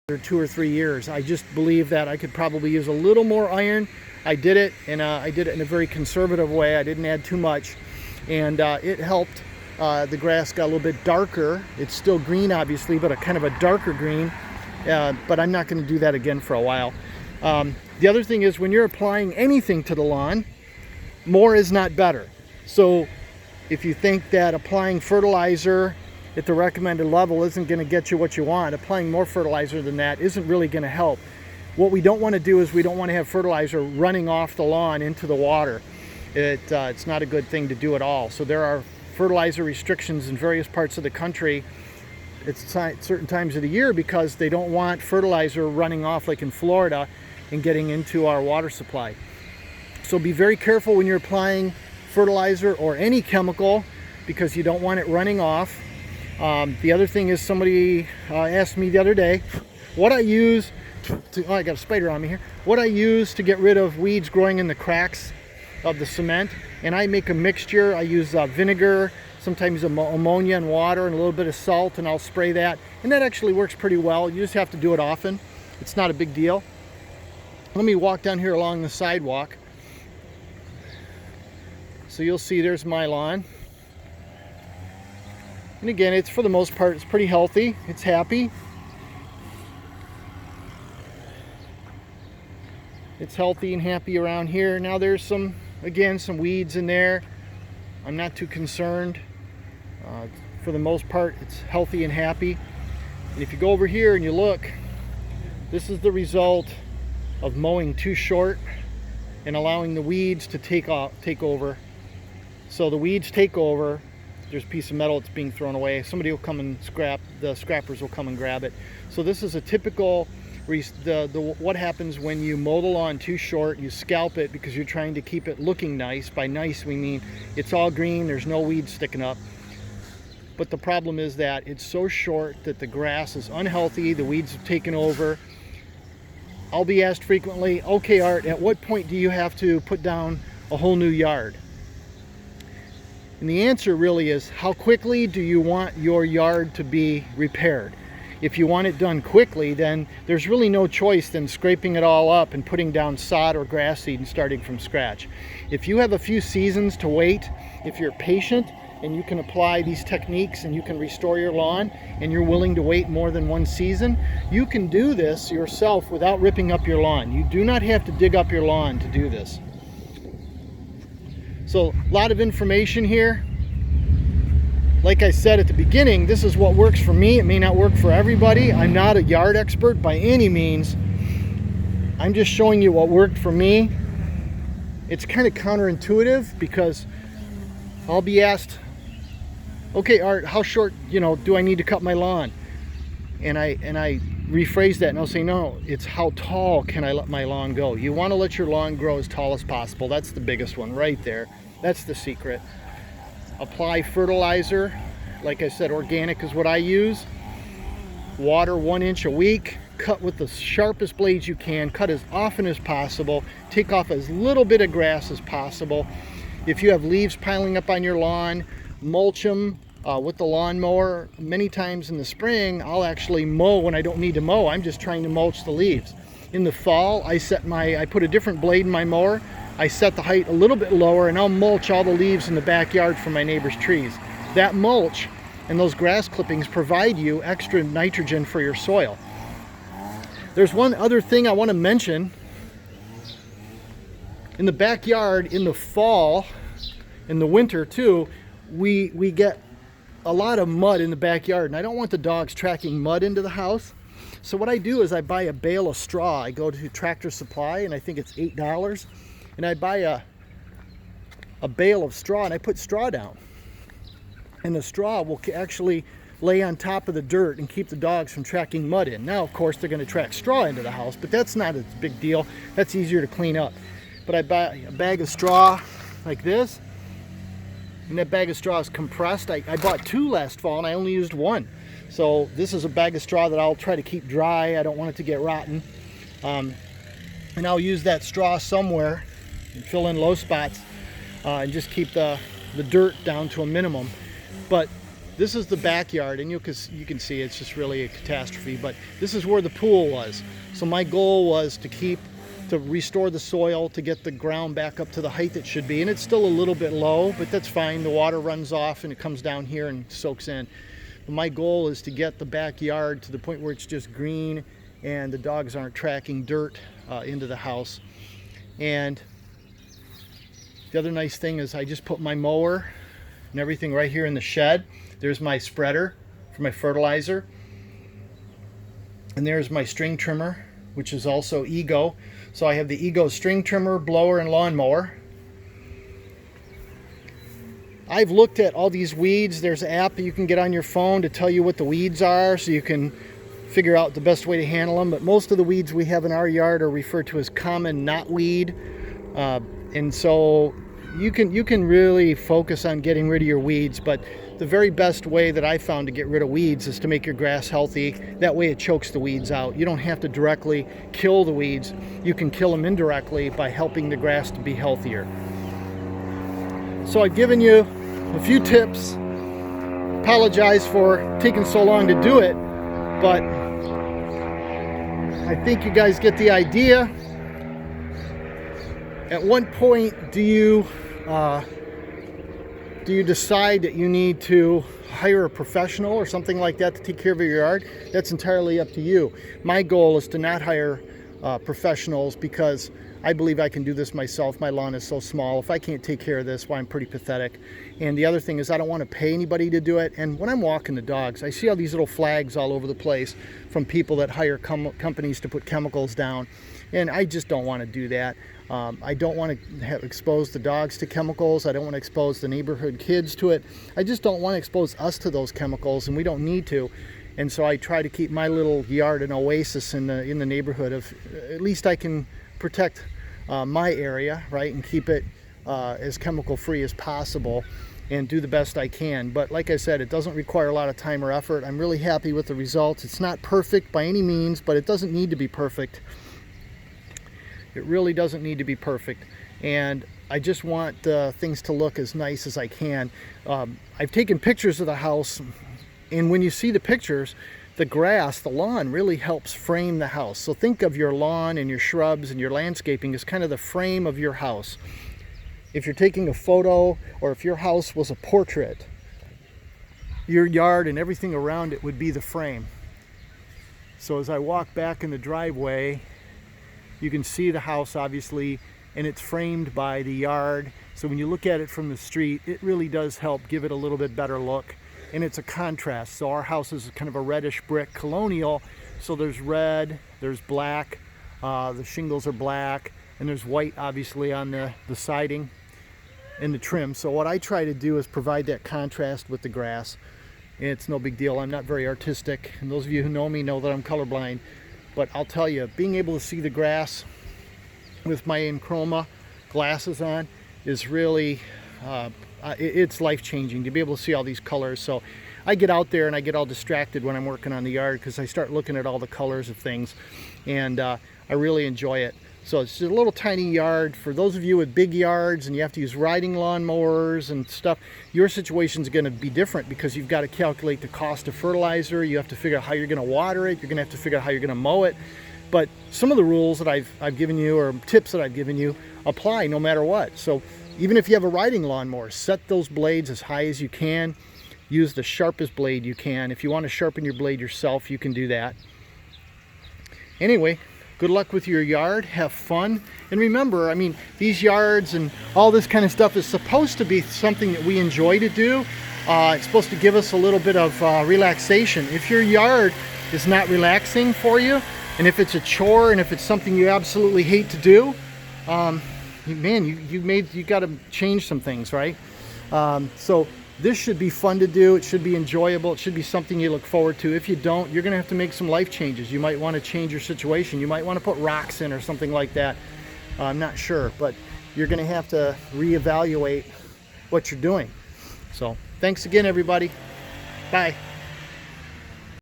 2 or 3 years. I just believe that I could probably use a little more iron. I did it, and I did it in a very conservative way. I didn't add too much, and it helped. The grass got a little bit darker. It's still green, obviously, but a kind of a darker green. But I'm not going to do that again for a while. The other thing is, when you're applying anything to the lawn, more is not better. So if you think that applying fertilizer at the recommended level isn't going to get you what you want, applying more fertilizer than that isn't really going to help. What we don't want to do is we don't want to have fertilizer running off the lawn into the water. It's not a good thing to do at all. So there are fertilizer restrictions in various parts of the country at certain times of the year because they don't want fertilizer running off, like in Florida, and getting into our water supply. So be very careful when you're applying fertilizer or any chemical, because you don't want it running off. The other thing is, somebody asked me the other day what I use to, oh, I got a spider on me here, what I use to get rid of weeds growing in the cracks of the cement. And I make a mixture. I use vinegar, sometimes ammonia and water and a little bit of salt, and I'll spray that, and that actually works pretty well. You just have to do it often. It's not a big deal. Let me walk down here along the sidewalk. So you'll see there's my lawn. And again, it's, for the most part, it's pretty healthy. It's happy. It's healthy and happy around here. Now there's some weeds in there. I'm not too concerned. For the most part, it's healthy and happy. And if you go over here and you look, this is the result of mowing too short and allowing the weeds to take over. So the weeds take over. There's a piece of metal that's being thrown away. Somebody will come and the scrappers will come and grab it. So this is a typical, what happens when you mow the lawn too short. You scalp it because you're trying to keep it looking nice. By nice, we mean it's all green, there's no weeds sticking up. But the problem is that it's so short that the grass is unhealthy, the weeds have taken over. I'll be asked frequently, okay, Art, at what point do you have to put down a whole new yard? And the answer really is, how quickly do you want your yard to be repaired? If you want it done quickly, then there's really no choice than scraping it all up and putting down sod or grass seed and starting from scratch. If you have a few seasons to wait, if you're patient and you can apply these techniques and you can restore your lawn, and you're willing to wait more than one season, you can do this yourself without ripping up your lawn. You do not have to dig up your lawn to do this. So a lot of information here. Like I said at the beginning, this is what works for me. It may not work for everybody. I'm not a yard expert by any means. I'm just showing you what worked for me. It's kind of counterintuitive because I'll be asked, okay, Art, how short, do I need to cut my lawn? And I rephrase that and I'll say, no, it's how tall can I let my lawn go? You want to let your lawn grow as tall as possible. That's the biggest one right there. That's the secret. Apply fertilizer. Like I said, organic is what I use. Water 1 inch a week. Cut with the sharpest blades you can. Cut as often as possible. Take off as little bit of grass as possible. If you have leaves piling up on your lawn, mulch them with the lawnmower. Many times in the spring, I'll actually mow when I don't need to mow. I'm just trying to mulch the leaves. In the fall, I put a different blade in my mower. I set the height a little bit lower, and I'll mulch all the leaves in the backyard from my neighbor's trees. That mulch and those grass clippings provide you extra nitrogen for your soil. There's one other thing I want to mention. In the backyard, in the fall, in the winter too, we get a lot of mud in the backyard, and I don't want the dogs tracking mud into the house. So what I do is I buy a bale of straw. I go to Tractor Supply, and I think it's $8, and I buy a bale of straw, and I put straw down. And the straw will actually lay on top of the dirt and keep the dogs from tracking mud in. Now, of course, they're going to track straw into the house, but that's not a big deal. That's easier to clean up. But I buy a bag of straw like this, and that bag of straw is compressed. I bought 2 last fall, and I only used 1. So this is a bag of straw that I'll try to keep dry. I don't want it to get rotten. And I'll use that straw somewhere and fill in low spots and just keep the dirt down to a minimum. But this is the backyard, and you can see it's just really a catastrophe, but this is where the pool was. So my goal was to restore the soil, to get the ground back up to the height it should be. And it's still a little bit low, but that's fine. The water runs off and it comes down here and soaks in. But my goal is to get the backyard to the point where it's just green and the dogs aren't tracking dirt into the house. And the other nice thing is I just put my mower and everything right here in the shed. There's my spreader for my fertilizer. And there's my string trimmer, which is also Ego. So I have the Ego string trimmer, blower, and lawnmower. I've looked at all these weeds. There's an app that you can get on your phone to tell you what the weeds are, so you can figure out the best way to handle them. But most of the weeds we have in our yard are referred to as common knotweed. And so you can really focus on getting rid of your weeds, but the very best way that I found to get rid of weeds is to make your grass healthy. That way it chokes the weeds out. You don't have to directly kill the weeds. You can kill them indirectly by helping the grass to be healthier. So I've given you a few tips. Apologize for taking so long to do it, but I think you guys get the idea. At what point do you decide that you need to hire a professional or something like that to take care of your yard? That's entirely up to you. My goal is to not hire professionals because I believe I can do this myself. My lawn is so small. If I can't take care of this, well, I'm pretty pathetic. And the other thing is I don't want to pay anybody to do it. And when I'm walking the dogs, I see all these little flags all over the place from people that hire companies to put chemicals down. And I just don't want to do that. I don't want to expose the dogs to chemicals. I don't want to expose the neighborhood kids to it. I just don't want to expose us to those chemicals, and we don't need to. And so I try to keep my little yard an oasis in the neighborhood of, at least I can protect my area, right, and keep it as chemical free as possible and do the best I can. But like I said, it doesn't require a lot of time or effort. I'm really happy with the results. It's not perfect by any means, but it doesn't need to be perfect. It really doesn't need to be perfect. And I just want things to look as nice as I can. I've taken pictures of the house, and when you see the pictures, the grass, the lawn really helps frame the house. So think of your lawn and your shrubs and your landscaping as kind of the frame of your house. If you're taking a photo, or if your house was a portrait, your yard and everything around it would be the frame. So as I walk back in the driveway, you can see the house obviously, and it's framed by the yard. So when you look at it from the street, it really does help give it a little bit better look. And it's a contrast. So our house is kind of a reddish brick colonial. So there's red, there's black, the shingles are black, and there's white obviously on the siding and the trim. So what I try to do is provide that contrast with the grass. And it's no big deal. I'm not very artistic. And those of you who know me know that I'm colorblind. But I'll tell you, being able to see the grass with my Enchroma glasses on is really, it's life-changing to be able to see all these colors. So I get out there and I get all distracted when I'm working on the yard because I start looking at all the colors of things, and I really enjoy it. So it's just a little tiny yard. For those of you with big yards and you have to use riding lawnmowers and stuff, your situation is going to be different because you've got to calculate the cost of fertilizer. You have to figure out how you're going to water it. You're going to have to figure out how you're going to mow it. But some of the rules that I've given you, or tips that I've given you, apply no matter what. So even if you have a riding lawnmower, set those blades as high as you can. Use the sharpest blade you can. If you want to sharpen your blade yourself, you can do that. Anyway, good luck with your yard. Have fun. And remember, I mean, these yards and all this kind of stuff is supposed to be something that we enjoy to do. It's supposed to give us a little bit of relaxation. If your yard is not relaxing for you, and if it's a chore, and if it's something you absolutely hate to do, man, you got to change some things, right? So this should be fun to do. It should be enjoyable. It should be something you look forward to. If you don't, you're going to have to make some life changes. You might want to change your situation. You might want to put rocks in or something like that. I'm not sure, but you're going to have to reevaluate what you're doing. So thanks again, everybody. Bye.